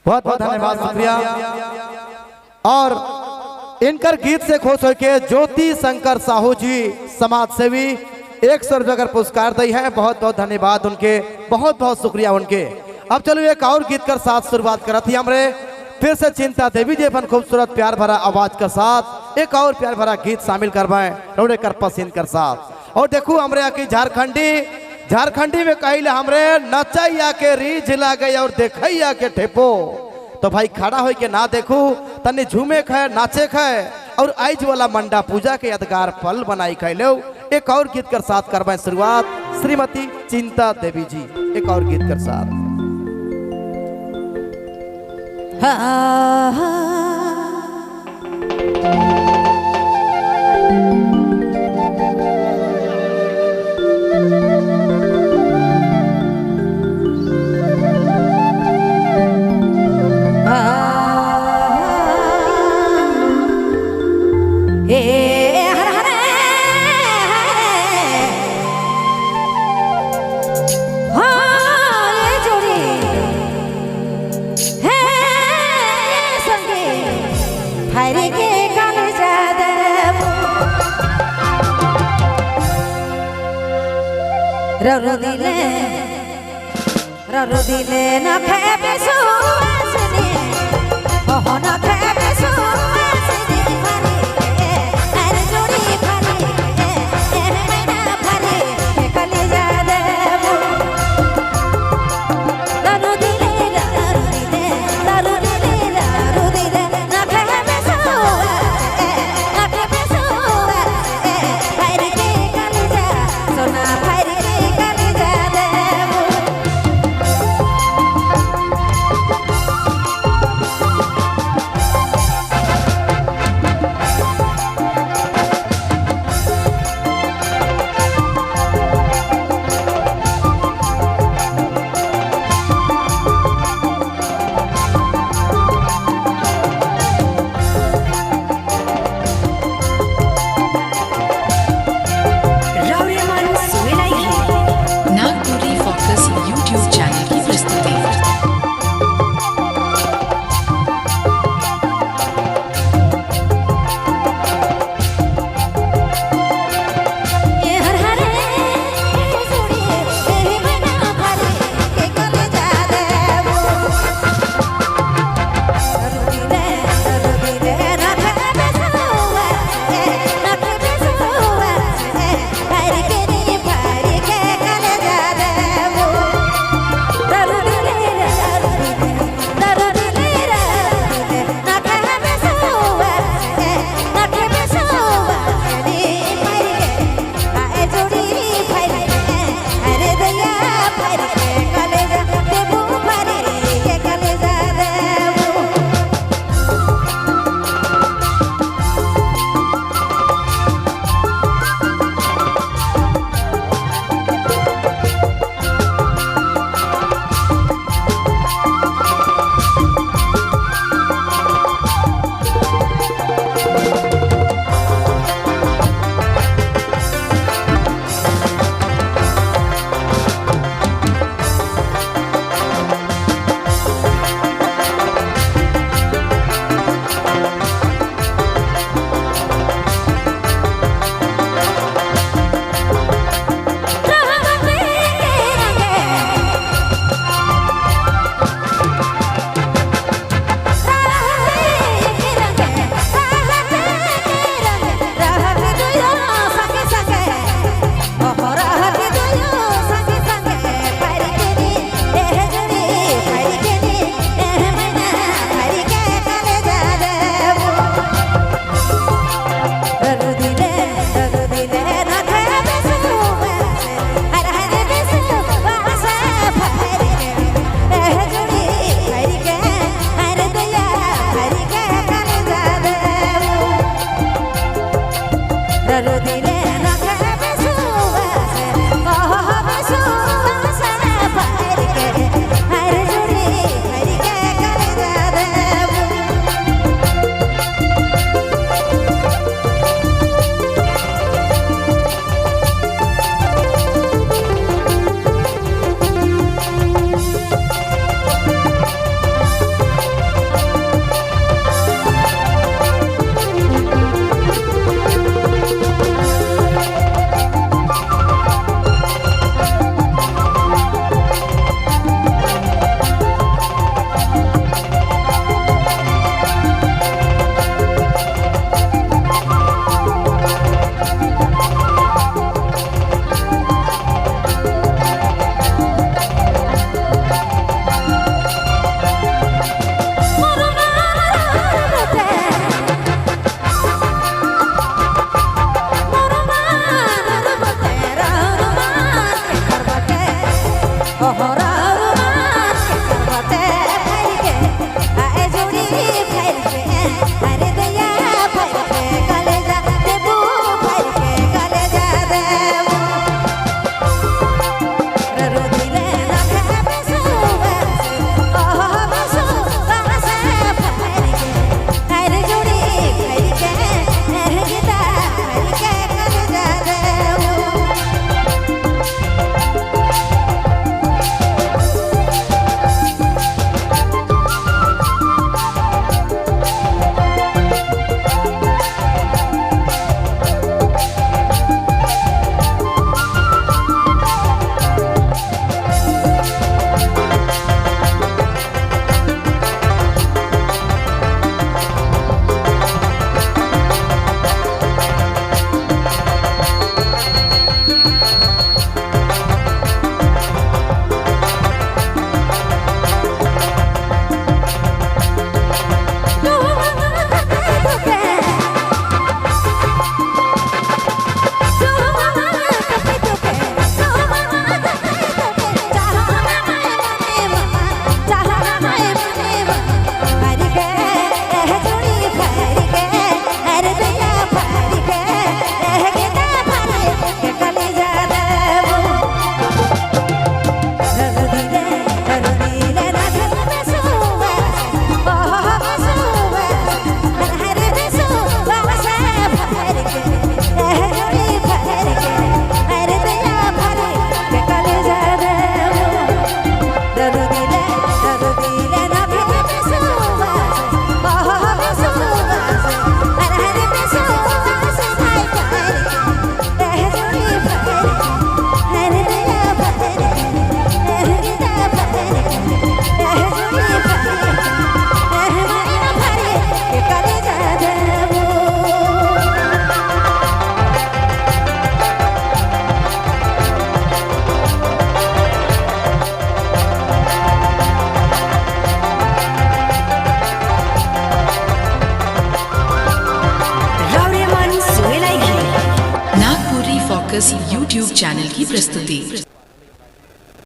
बहुत बहुत धन्यवाद, शुक्रिया। और इनकर गीत से खुश होकर ज्योति शंकर साहू जी समाज सेवी 100 रुपये का पुरस्कार दी है। बहुत बहुत धन्यवाद उनके, बहुत बहुत शुक्रिया उनके। अब चलो एक और गीत कर साथ शुरुआत करा थी हमरे फिर से चिंता देवी जी अपन खूबसूरत प्यार भरा आवाज के साथ एक और प्यार भरा गीत शामिल करवाएं रौड़े कर पसंद कर साथ। और देखो हमरे आके झारखंडी में कहिले हमरे नचैया के रीझ लागे और देखैया के ठेपो। तो भाई खड़ा हो के ना देखू तनी झूमे खे नाचे खे और आइज वाला मंडा पूजा के यादगार पल बनाई खैले। एक और गीत कर साथ करवाएं शुरुआत श्रीमती चिंता देवी जी एक और गीत कर साथ। ररु दिले न खेबे सुवासने ओहो न खेबे सुवासने भरे अरे जोड़ी भरे तेरे मैना भरे कले जा देबो। ररु दिले न खेबे सुवासने न खेबे सुवासने भरे के कले जा सोना भरे के कले जा देबो। यूट्यूब चैनल की प्रस्तुति।